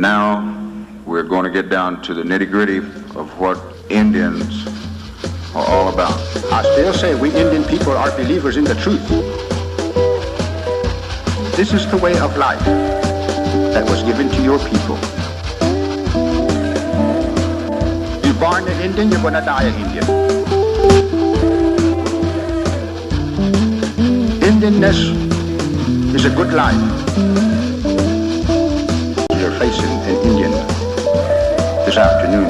Now we're going to get down to the nitty-gritty of what Indians are all about. I still say we Indian people are believers in the truth. This is the way of life that was given to your people. You're born an Indian, you're going to die an Indian. Indianness is a good life. You're facing an Indian this afternoon.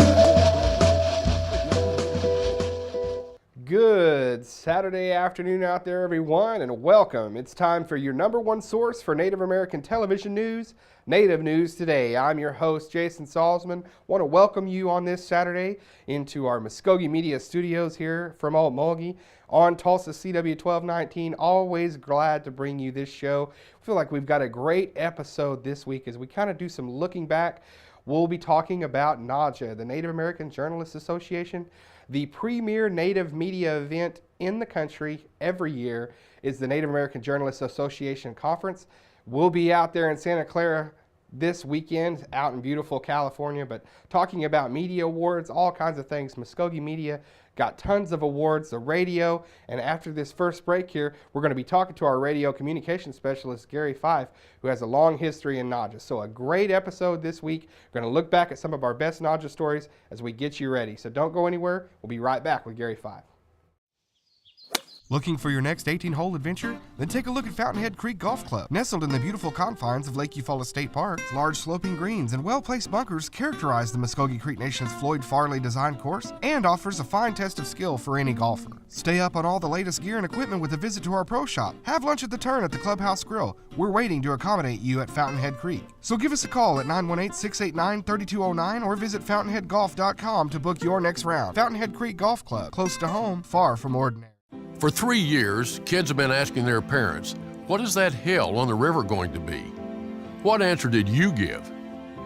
Good Saturday afternoon out there, everyone, and welcome. It's time for your number one source for Native American television news, Native News Today. I'm your host, Jason Salzman. Want to welcome you on this Saturday into our Muskogee Media Studios here from Okmulgee on Tulsa CW 1219. Always glad to bring you this show. I feel like we've got a great episode this week as we kind of do some looking back. We'll be talking about NAJA, the Native American Journalists Association. The premier Native media event in the country every year is the Native American Journalists Association Conference. We'll be out there in Santa Clara this weekend, out in beautiful California, but talking about media awards, all kinds of things. Muskogee Media got tons of awards, the radio, and after this first break here, we're going to be talking to our radio communication specialist, Gary Fife, who has a long history in NAJA. So a great episode this week. We're going to look back at some of our best NAJA stories as we get you ready. So don't go anywhere. We'll be right back with Gary Fife. Looking for your next 18-hole adventure? Then take a look at Fountainhead Creek Golf Club. Nestled in the beautiful confines of Lake Eufaula State Park, large sloping greens and well-placed bunkers characterize the Muskogee Creek Nation's Floyd Farley designed course and offers a fine test of skill for any golfer. Stay up on all the latest gear and equipment with a visit to our pro shop. Have lunch at the Turn at the Clubhouse Grill. We're waiting to accommodate you at Fountainhead Creek. So give us a call at 918-689-3209 or visit fountainheadgolf.com to book your next round. Fountainhead Creek Golf Club, close to home, far from ordinary. For 3 years, kids have been asking their parents, what is that hill on the river going to be? What answer did you give?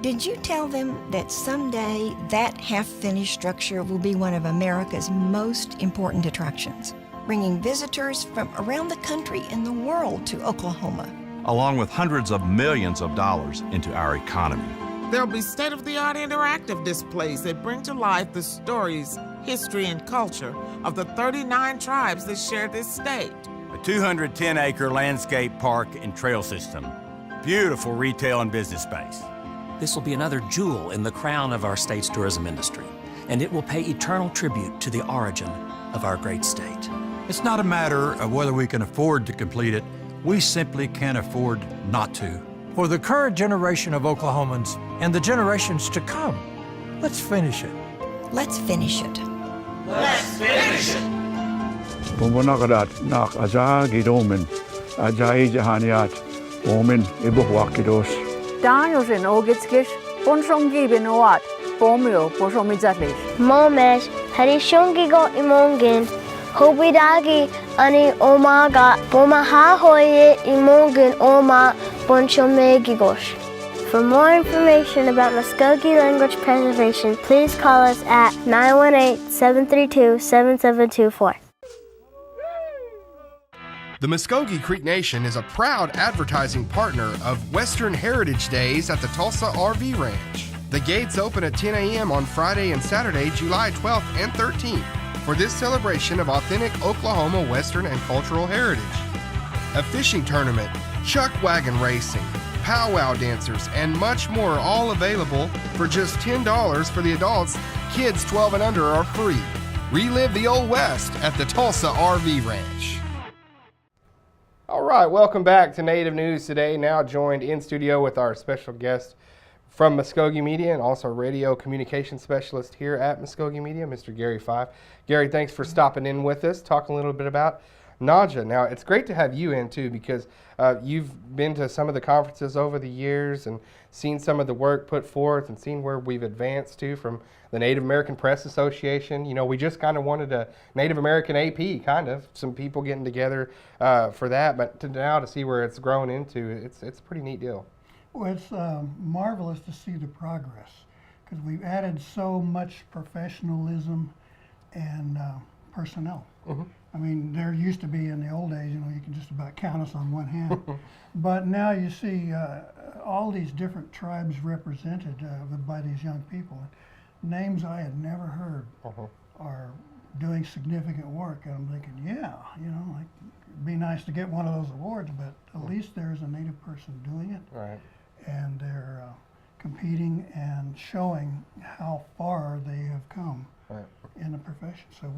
Did you tell them that someday that half-finished structure will be one of America's most important attractions, bringing visitors from around the country and the world to Oklahoma? Along with hundreds of millions of dollars into our economy. There'll be state-of-the-art interactive displays that bring to life the stories, history, and culture of the 39 tribes that share this state. A 210-acre landscape park and trail system. Beautiful retail and business space. This will be another jewel in the crown of our state's tourism industry, and it will pay eternal tribute to the origin of our great state. It's not a matter of whether we can afford to complete it. We simply can't afford not to. For the current generation of Oklahomans and the generations to come, let's finish it. Let's finish it. Let's finish it! Bumunakadat nak aja gidomen, ajai jahaniat, omen ibuwakidos. Daniels in Ogitskish, Bonshongi Benoat, Bomio, Boshomizatlish. Momesh, Harishongigo imongin, Hobidagi ani omaga, Bomaha hoye imongin oma Bonshomegigosh. For more information about Muskogee language preservation, please call us at 918-732-7724. The Muskogee Creek Nation is a proud advertising partner of Western Heritage Days at the Tulsa RV Ranch. The gates open at 10 a.m. on Friday and Saturday, July 12th and 13th, for this celebration of authentic Oklahoma Western and cultural heritage. A fishing tournament, chuck wagon racing, powwow dancers, and much more, all available for just $10 for the adults. Kids 12 and under are free. Relive the Old West at the Tulsa RV Ranch. All right, welcome back to Native News Today. Now joined in studio with our special guest from Muskogee Media and also radio communication specialist here at Muskogee Media, Mr. Gary Fife. Gary, thanks for stopping in with us, talking a little bit about NAJA. Now, it's great to have you in, too, because you've been to some of the conferences over the years and seen some of the work put forth and seen where we've advanced to from the Native American Press Association. You know, we just kind of wanted a Native American AP, kind of, some people getting together for that, but now to see where it's grown into, it's a pretty neat deal. Well, it's marvelous to see the progress because we've added so much professionalism and personnel. Mm-hmm. I mean, there used to be in the old days, you can just about count us on one hand. But now you see all these different tribes represented by these young people. Names I had never heard are doing significant work. And I'm thinking, yeah, like, it'd be nice to get one of those awards, but at least there's a Native person doing it. Right. And they're competing and showing how far they have come in the profession. So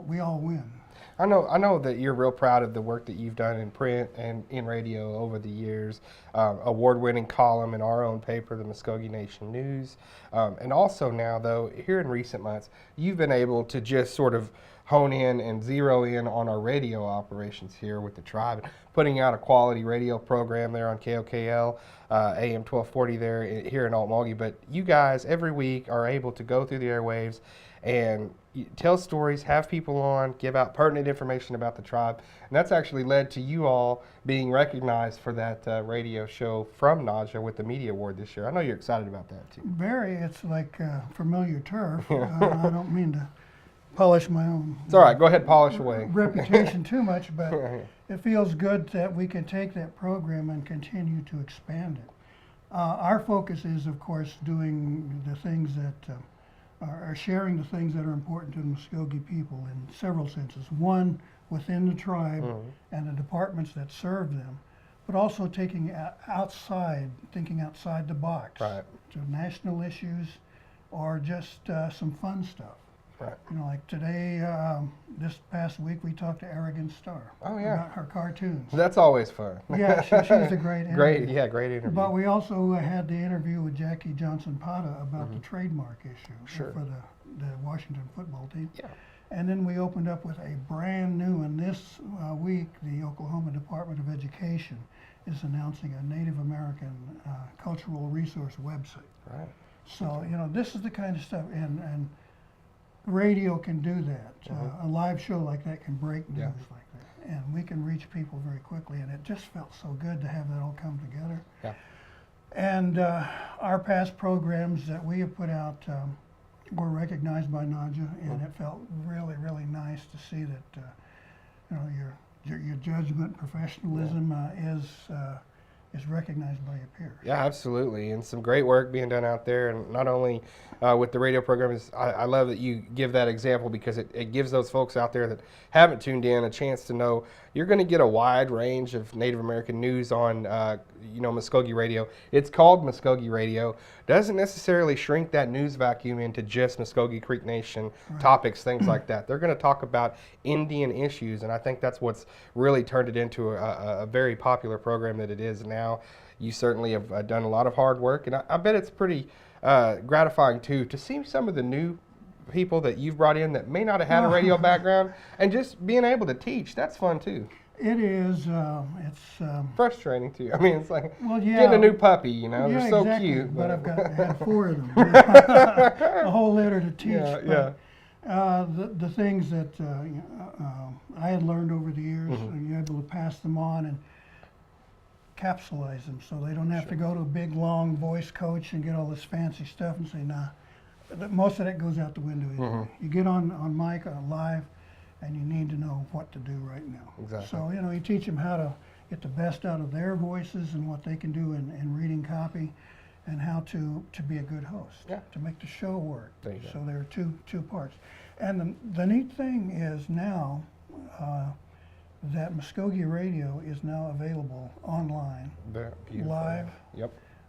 we all win. I know that you're real proud of the work that you've done in print and in radio over the years. Award-winning column in our own paper, the Muskogee Nation News. And also now, though, here in recent months, you've been able to just sort of hone in and zero in on our radio operations here with the tribe, putting out a quality radio program there on KOKL, AM 1240 there here in Okmulgee. But you guys every week are able to go through the airwaves and tell stories, have people on, give out pertinent information about the tribe. And that's actually led to you all being recognized for that radio show from NAJA with the Media Award this year. I know you're excited about that too. Very. It's like familiar turf. I don't mean to polish my own it's all right, go ahead, polish away. reputation too much, but it feels good that we can take that program and continue to expand it. Our focus is, of course, doing the things that are sharing the things that are important to the Muskogee people in several senses. One, within the tribe and the departments that serve them, but also thinking outside the box to national issues or just some fun stuff. Right. Like today, this past week, we talked to Arrogant Star about her cartoons. That's always fun. Yeah, she's a great interview. Great interview. But we also had the interview with Jackie Johnson-Pata about the trademark issue for the Washington football team. Yeah. And then we opened up with a brand new, and this week, the Oklahoma Department of Education is announcing a Native American cultural resource website. Right. So, this is the kind of stuff, and radio can do that. A live show like that can break news like that. And we can reach people very quickly, and it just felt so good to have that all come together. Yeah. And our past programs that we have put out were recognized by NAJA, and it felt really, really nice to see that your judgment, professionalism is recognized by your peers. Yeah, absolutely, and some great work being done out there, and not only with the radio programs. I love that you give that example because it gives those folks out there that haven't tuned in a chance to know you're going to get a wide range of Native American news on Muskogee Radio. It's called Muskogee Radio. Doesn't necessarily shrink that news vacuum into just Muskogee Creek Nation topics, things like that. They're going to talk about Indian issues, and I think that's what's really turned it into a very popular program that it is now. You certainly have done a lot of hard work, and I bet it's pretty gratifying too to see some of the new people that you've brought in that may not have had a radio background, and just being able to teach. That's fun too. It is. It's frustrating too. I mean, it's like getting a new puppy. They're so exactly. cute. But I've had 4 of them. A whole litter to teach. The things that I had learned over the years, you're able to pass them on and capsulize them, so they don't have to go to a big long voice coach and get all this fancy stuff and say, nah. Most of that goes out the window. You get on mic live, and you need to know what to do right now. Exactly. So you teach them how to get the best out of their voices and what they can do in reading copy, and how to be a good host, to make the show work. So there are two parts. And the neat thing is now that Muskogee Radio is now available online, live,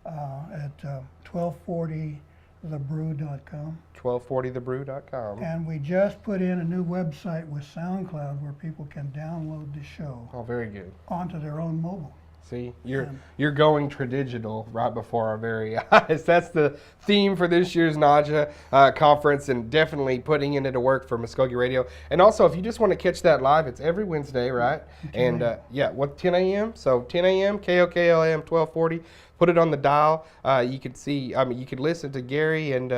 at 1240thebrew.com. 1240thebrew.com. And we just put in a new website with SoundCloud where people can download the show. Oh, very good. Onto their own mobile. See, you're going tradigital right before our very eyes. That's the theme for this year's NAJA conference, and definitely putting it into work for Muskogee Radio. And also, if you just want to catch that live, it's every Wednesday, right? And 10 a.m. So 10 a.m. KOKLM 1240. Put it on the dial. You could see. You could listen to Gary and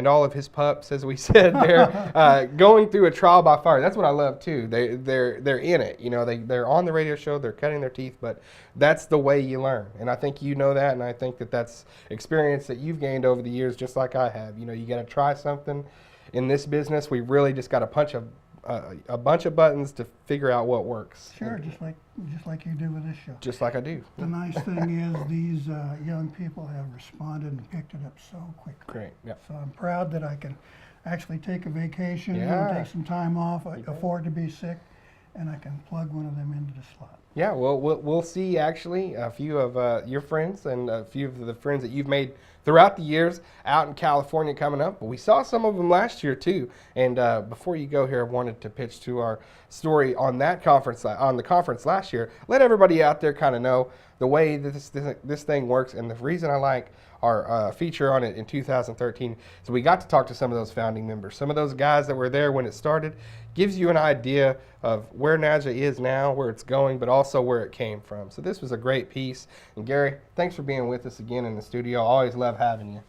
all of his pups, as we said there, going through a trial by fire. That's what I love too. They're in it. They're on the radio show. They're cutting their teeth, but that's the way you learn. And I think you know that, and I think that's experience that you've gained over the years, just like I have. You got to try something. In this business, we really just got to punch a a bunch of buttons to figure out what works. Sure, just like you do with this show. Just like I do. The nice thing is these young people have responded and picked it up so quickly. Great. Yeah. So I'm proud that I can actually take a vacation, Yeah. take some time off, afford to be sick, and I can plug one of them into the slot. Yeah, well, we'll see actually a few of your friends and a few of the friends that you've made throughout the years out in California coming up. But we saw some of them last year too. And before you go here, I wanted to pitch to our story on that conference, on the conference last year. Let everybody out there kind of know the way that this thing works, and the reason I like our feature on it in 2013 is we got to talk to some of those founding members, some of those guys that were there when it started. Gives you an idea of where NAJA is now, where it's going, but also where it came from. So this was a great piece. And Gary, thanks for being with us again in the studio. I always love having you.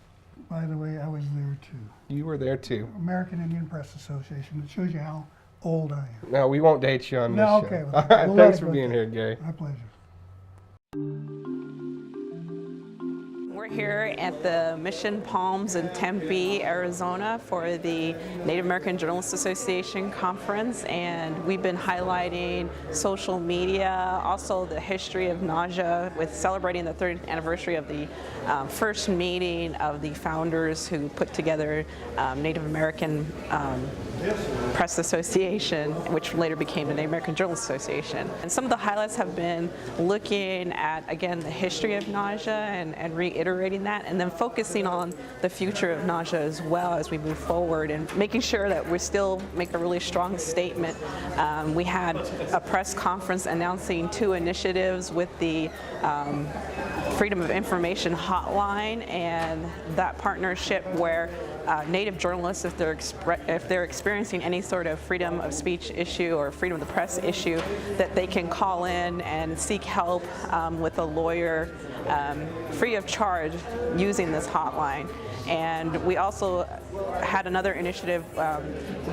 By the way, I was there too. You were there too. American Indian Press Association. It shows you how old I am. No, we won't date you on this No, show. okay. All right, We'll thanks let it for go being there. here, Gary. My pleasure. We're here at the Mission Palms in Tempe, Arizona for the Native American Journalists Association conference, and we've been highlighting social media, also the history of NAJA with celebrating the 30th anniversary of the first meeting of the founders who put together Native American Press Association, which later became the Native American Journalists Association. And some of the highlights have been looking at, again, the history of NAJA and reiterating that, and then focusing on the future of NAJA as well as we move forward and making sure that we still make a really strong statement. We had a press conference announcing 2 initiatives with the Freedom of Information Hotline and that partnership where Native journalists, if they're experiencing any sort of freedom of speech issue or freedom of the press issue, that they can call in and seek help with a lawyer free of charge using this hotline. And we also had another initiative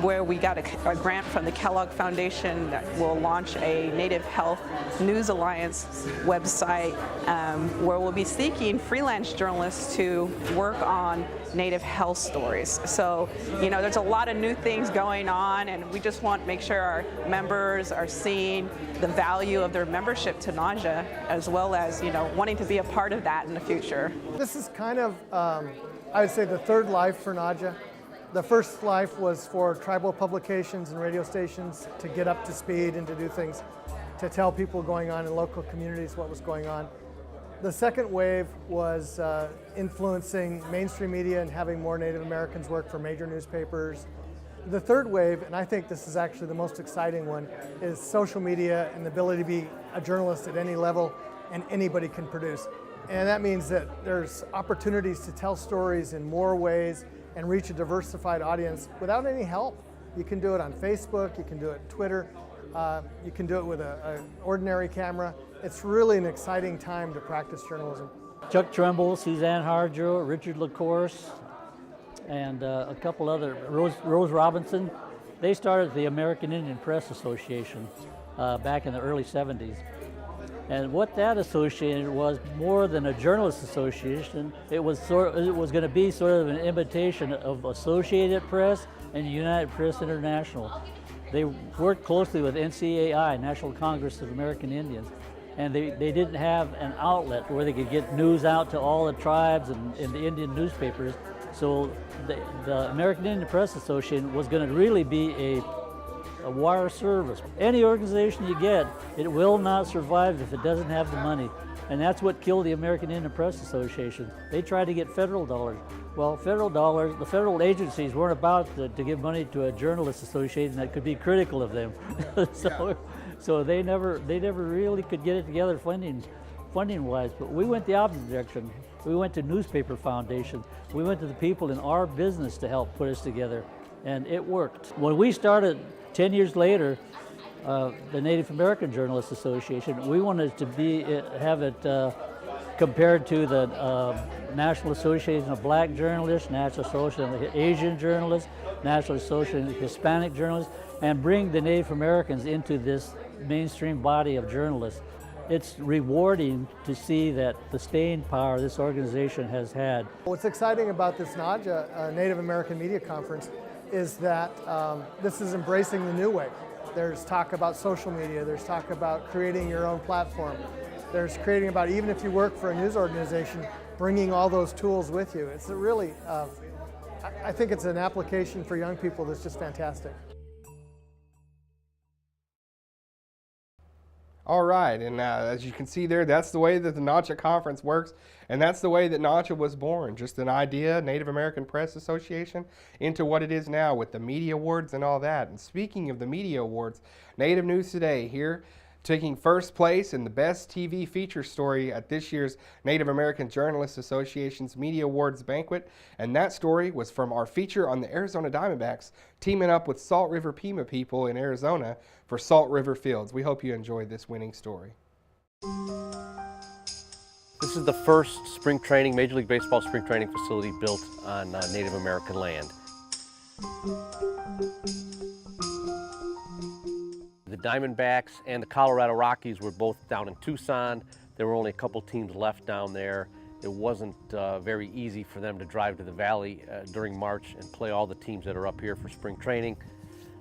where we got a grant from the Kellogg Foundation that will launch a Native Health News Alliance website where we'll be seeking freelance journalists to work on Native health stories. So, you know, there's a lot of new things going on, and we just want to make sure our members are seeing the value of their membership to NAJA, as well as, you know, wanting to be a part of that in the future. This is kind of, I would say, the third life for NAJA. The first life was for tribal publications and radio stations to get up to speed and to do things, to tell people going on in local communities what was going on. The second wave was influencing mainstream media and having more Native Americans work for major newspapers. The third wave, and I think this is actually the most exciting one, is social media and the ability to be a journalist at any level, and anybody can produce. And that means that there's opportunities to tell stories in more ways and reach a diversified audience without any help. You can do it on Facebook, you can do it on Twitter, you can do it with an ordinary camera. It's really an exciting time to practice journalism. Chuck Trumbull, Suzanne Harjo, Richard LaCourse, and a couple other, Rose Robinson. They started the American Indian Press Association back in the early 70s. And what that association was more than a journalist association, it was going to be sort of an imitation of Associated Press and United Press International. They worked closely with NCAI, National Congress of American Indians, and they didn't have an outlet where they could get news out to all the tribes and the Indian newspapers. So the American Indian Press Association was going to really be a wire service. Any organization you get, it will not survive if it doesn't have the money. And that's what killed the American Indian Press Association. They tried to get federal dollars. Well, federal dollars, the federal agencies weren't about to give money to a journalist association that could be critical of them. So they never really could get it together funding-wise. But we went the opposite direction. We went to Newspaper Foundation. We went to the people in our business to help put us together, and it worked. When we started 10 years later, the Native American Journalists Association, we wanted to have it compared to the National Association of Black Journalists, National Association of Asian Journalists, National Association of Hispanic Journalists, and bring the Native Americans into this mainstream body of journalists. It's rewarding to see that the staying power this organization has had. What's exciting about this NAJA, Native American Media Conference, is that this is embracing the new way. There's talk about social media, there's talk about creating your own platform. There's creating about, even if you work for a news organization, bringing all those tools with you. It's a really, I think it's an application for young people that's just fantastic. All right, and as you can see there, that's the way that the NACHA conference works, and that's the way that NACHA was born. Just an idea, Native American Press Association, into what it is now with the media awards and all that. And speaking of the media awards, Native News Today here, taking first place in the best TV feature story at this year's Native American Journalists Association's Media Awards banquet. And that story was from our feature on the Arizona Diamondbacks, teaming up with Salt River Pima people in Arizona for Salt River Fields. We hope you enjoyed this winning story. This is the first spring training, Major League Baseball spring training facility built on Native American land. The Diamondbacks and the Colorado Rockies were both down in Tucson. There were only a couple teams left down there. It wasn't very easy for them to drive to the Valley during March and play all the teams that are up here for spring training.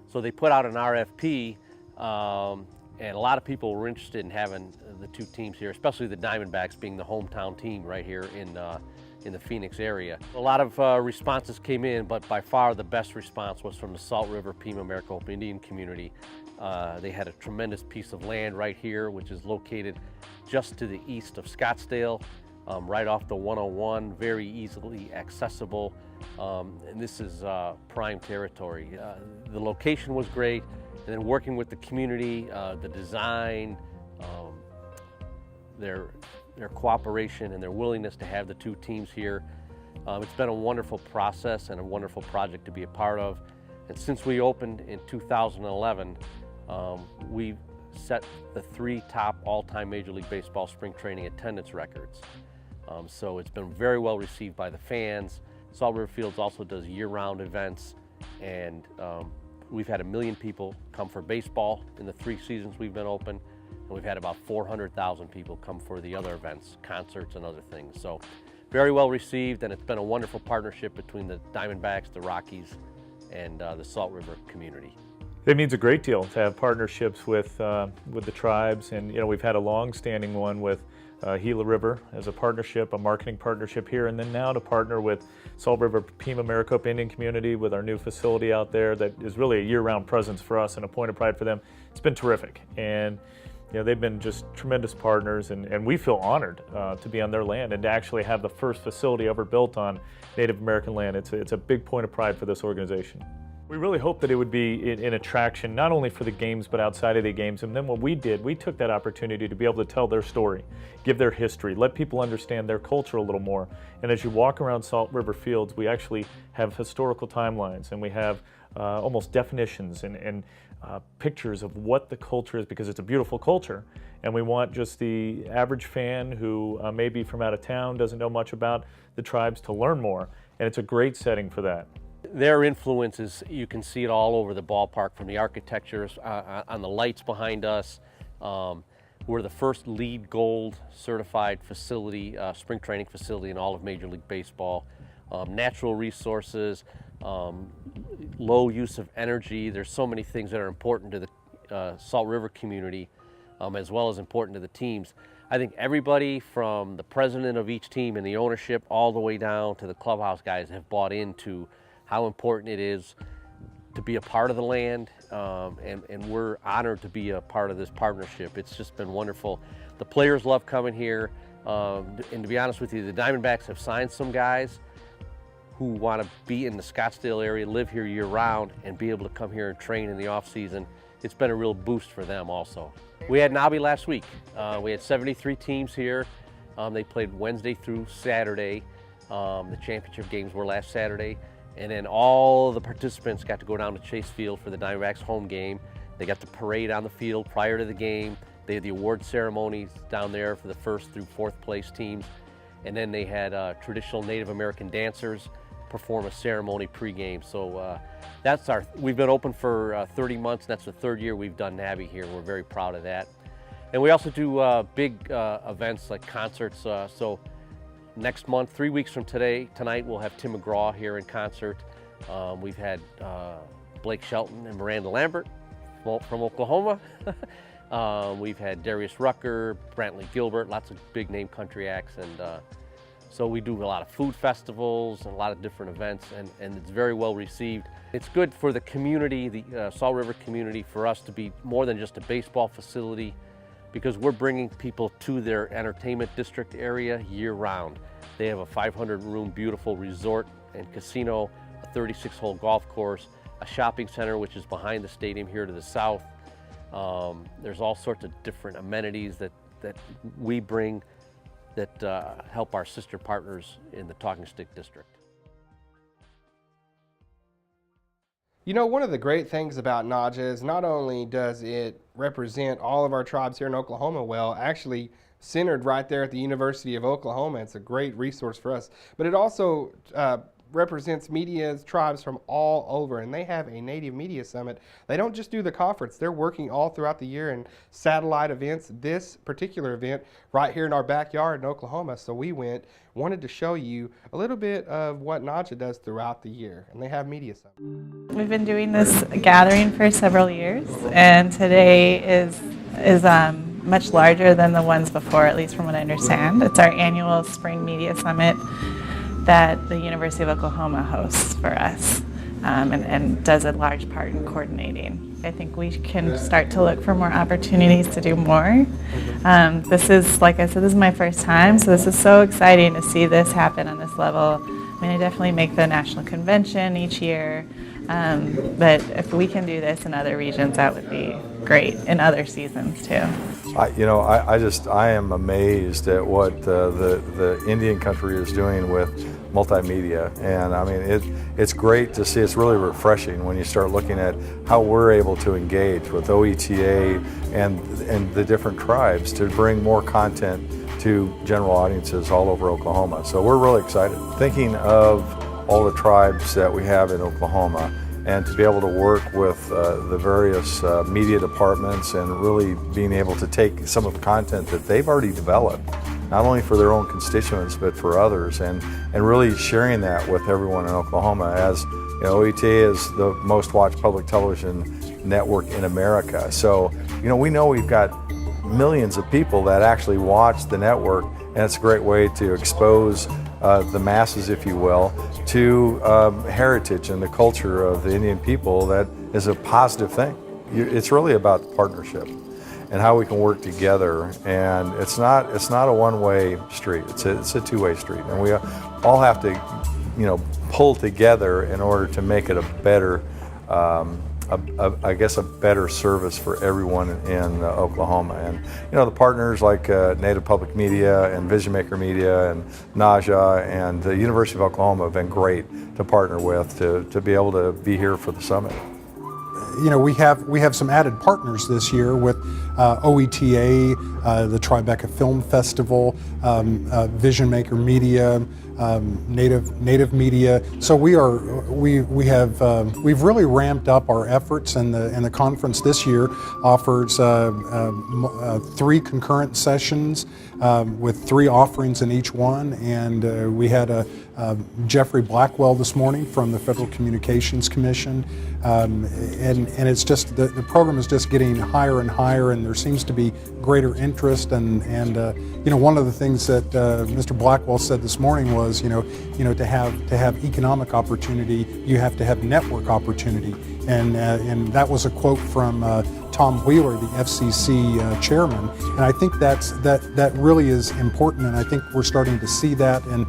So they put out an RFP, and a lot of people were interested in having the two teams here, especially the Diamondbacks being the hometown team right here in the Phoenix area. A lot of responses came in, but by far the best response was from the Salt River Pima Maricopa Indian community. They had a tremendous piece of land right here, which is located just to the east of Scottsdale, right off the 101, very easily accessible, and this is prime territory. The location was great, and then working with the community, the design, their cooperation and their willingness to have the two teams here. It's been a wonderful process and a wonderful project to be a part of. And since we opened in 2011, we've set the 3 top all-time Major League Baseball spring training attendance records. So it's been very well received by the fans. Salt River Fields also does year-round events, and we've had 1 million people come for baseball in the 3 seasons we've been open, and we've had about 400,000 people come for the other events, concerts and other things. So very well received, and it's been a wonderful partnership between the Diamondbacks, the Rockies, and the Salt River community. It means a great deal to have partnerships with the tribes, and we've had a long-standing one with Gila River as a partnership, a marketing partnership here, and then now to partner with Salt River Pima Maricopa Indian community with our new facility out there that is really a year-round presence for us and a point of pride for them. It's been terrific, and they've been just tremendous partners, and we feel honored to be on their land and to actually have the first facility ever built on Native American land. It's a big point of pride for this organization. We really hope that it would be an attraction, not only for the games, but outside of the games. And then what we did, we took that opportunity to be able to tell their story, give their history, let people understand their culture a little more. And as you walk around Salt River Fields, we actually have historical timelines, and we have almost definitions and pictures of what the culture is, because it's a beautiful culture. And we want just the average fan who may be from out of town, doesn't know much about the tribes, to learn more. And it's a great setting for that. Their influences, you can see it all over the ballpark, from the architecture on the lights behind us. We're the first LEED Gold certified facility, spring training facility in all of Major League Baseball. Natural resources, low use of energy. There's so many things that are important to the Salt River community, as well as important to the teams. I think everybody from the president of each team and the ownership all the way down to the clubhouse guys have bought into how important it is to be a part of the land, and we're honored to be a part of this partnership. It's just been wonderful. The players love coming here, and to be honest with you, the Diamondbacks have signed some guys who want to be in the Scottsdale area, live here year-round, and be able to come here and train in the off-season. It's been a real boost for them also. We had Nabi last week. We had 73 teams here. They played Wednesday through Saturday. The championship games were last Saturday. And then all the participants got to go down to Chase Field for the Diamondbacks home game. They got the parade on the field prior to the game. They had the award ceremonies down there for the 1st through 4th place teams. And then they had traditional Native American dancers perform a ceremony pregame. So we've been open for 30 months. That's the 3rd year we've done Nabi here. We're very proud of that. And we also do big events like concerts. So next month, 3 weeks from tonight, we'll have Tim McGraw here in concert. We've had Blake Shelton and Miranda Lambert from Oklahoma. We've had Darius Rucker, Brantley Gilbert, lots of big name country acts, and so we do a lot of food festivals and a lot of different events, and it's very well received. It's good for the community, the Salt River community, for us to be more than just a baseball facility, because we're bringing people to their entertainment district area year-round. They have a 500-room beautiful resort and casino, a 36-hole golf course, a shopping center which is behind the stadium here to the south. There's all sorts of different amenities that we bring that help our sister partners in the Talking Stick District. You know, one of the great things about Naja is not only does it represent all of our tribes here in Oklahoma well, actually centered right there at the University of Oklahoma. It's a great resource for us, but it also represents tribes from all over, and they have a Native Media Summit. They don't just do the conference, they're working all throughout the year in satellite events. This particular event right here in our backyard in Oklahoma, so we wanted to show you a little bit of what Naja does throughout the year, and they have Media Summit. We've been doing this gathering for several years, and today is much larger than the ones before, at least from what I understand. It's our annual Spring Media Summit that the University of Oklahoma hosts for us, and does a large part in coordinating. I think we can start to look for more opportunities to do more. This is, like I said, this is my first time, so this is so exciting to see this happen on this level. I mean, I definitely make the national convention each year, but if we can do this in other regions, that would be great, in other seasons too. I am amazed at what the Indian country is doing with multimedia, and I mean it's great to see. It's really refreshing when you start looking at how we're able to engage with OETA and the different tribes to bring more content to general audiences all over Oklahoma. So we're really excited. Thinking of all the tribes that we have in Oklahoma, and to be able to work with the various media departments and really being able to take some of the content that they've already developed, not only for their own constituents but for others, and really sharing that with everyone in Oklahoma. As you know, OETA is the most watched public television network in America. So we know we've got millions of people that actually watch the network, and it's a great way to expose the masses, if you will, to heritage and the culture of the Indian people. That is a positive thing. It's really about the partnership and how we can work together. And it's not a one-way street. It's a two-way street, and we all have to, pull together in order to make it a better, I guess, a better service for everyone in Oklahoma. And the partners like Native Public Media and Vision Maker Media and Naja and the University of Oklahoma have been great to partner with to be able to be here for the summit. We have some added partners this year with OETA, the Tribeca Film Festival, Vision Maker Media, Native Media. So we've really ramped up our efforts, and the conference this year offers 3 concurrent sessions with 3 offerings in each one. And we had Jeffrey Blackwell this morning from the Federal Communications Commission, and it's just the program is just getting higher and higher, and there seems to be greater interest. And one of the things that Mr. Blackwell said this morning was, to have economic opportunity, you have to have network opportunity, and that was a quote from Tom Wheeler, the FCC chairman, and I think that really is important, and I think we're starting to see that, and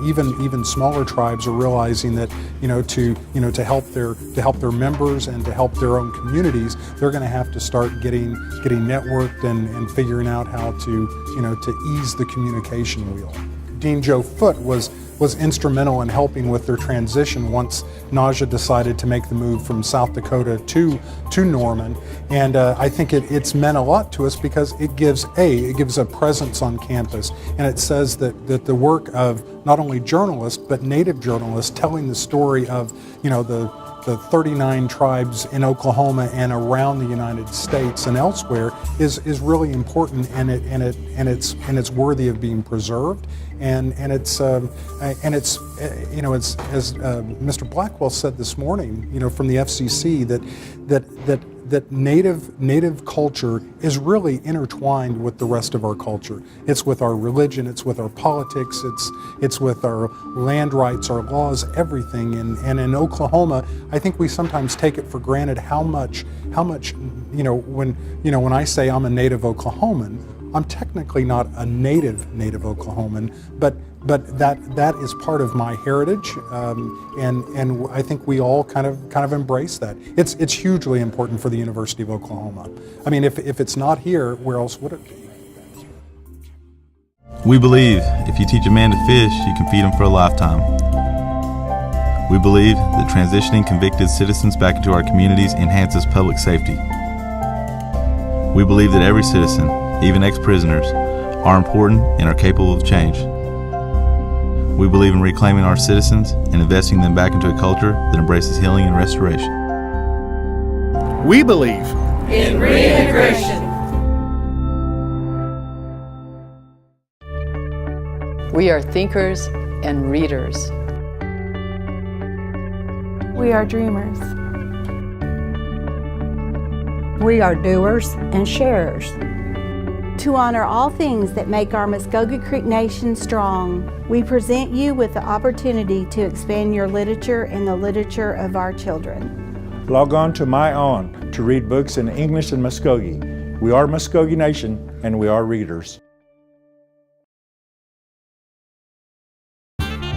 even smaller tribes are realizing that to help their members and to help their own communities, they're going to have to start getting networked and figuring out how to ease the communication wheel. Dean Joe Foote was instrumental in helping with their transition once Naja decided to make the move from South Dakota to Norman, and I think it's meant a lot to us because it gives a presence on campus, and it says that the work of not only journalists but Native journalists telling the story of the the 39 tribes in Oklahoma and around the United States and elsewhere is really important, and it's worthy of being preserved. And it's as Mr. Blackwell said this morning, from the FCC, that native culture is really intertwined with the rest of our culture. It's with our religion, it's with our politics, it's with our land rights, our laws, everything. And in Oklahoma, I think we sometimes take it for granted how much when I say I'm a native Oklahoman, I'm technically not a native Oklahoman, but that is part of my heritage, and I think we all kind of embrace that. It's hugely important for the University of Oklahoma. I mean, if it's not here, where else would it be? We believe if you teach a man to fish, you can feed him for a lifetime. We believe that transitioning convicted citizens back into our communities enhances public safety. We believe that every citizen, even ex-prisoners, are important and are capable of change. We believe in reclaiming our citizens and investing them back into a culture that embraces healing and restoration. We believe in reintegration. We are thinkers and readers. We are dreamers. We are doers and sharers. To honor all things that make our Muskogee Creek Nation strong, we present you with the opportunity to expand your literature and the literature of our children. Log on to MyOn to read books in English and Muskogee. We are Muskogee Nation, and we are readers.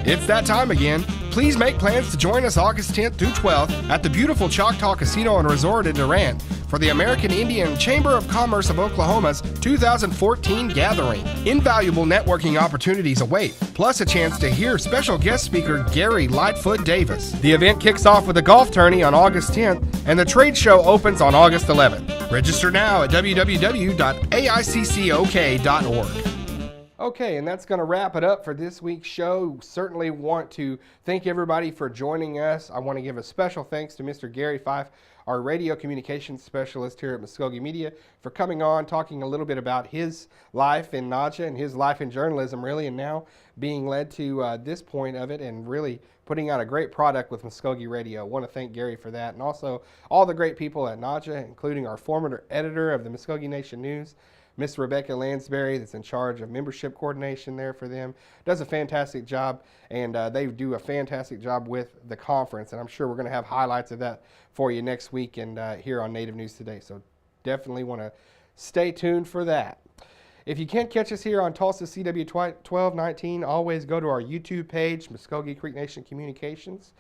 It's that time again. Please make plans to join us August 10th through 12th at the beautiful Choctaw Casino and Resort in Durant for the American Indian Chamber of Commerce of Oklahoma's 2014 gathering. Invaluable networking opportunities await, plus a chance to hear special guest speaker Gary Lightfoot Davis. The event kicks off with a golf tourney on August 10th, and the trade show opens on August 11th. Register now at www.aiccok.org. Okay, and that's going to wrap it up for this week's show. Certainly want to thank everybody for joining us. I want to give a special thanks to Mr. Gary Fife, our radio communications specialist here at Muskogee Media, for coming on, talking a little bit about his life in Naja and his life in journalism, really, and now being led to this point of it and really putting out a great product with Muskogee Radio. I want to thank Gary for that, and also all the great people at Naja, including our former editor of the Muskogee Nation News, Miss Rebecca Lansbury, that's in charge of membership coordination there for them, does a fantastic job, and they do a fantastic job with the conference, and I'm sure we're going to have highlights of that for you next week and here on Native News Today, so definitely want to stay tuned for that. If you can't catch us here on Tulsa CW 1219, always go to our YouTube page, Muskogee Creek Nation Communications.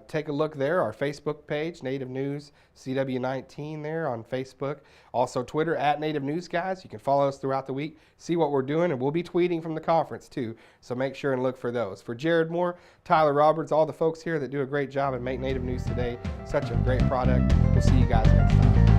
Take a look there, our Facebook page, Native News CW19 there on Facebook. Also Twitter at Native News Guys. You can follow us throughout the week, see what we're doing, and we'll be tweeting from the conference too. So make sure and look for those. For Jared Moore, Tyler Roberts, all the folks here that do a great job and make Native News Today such a great product, we'll see you guys next time.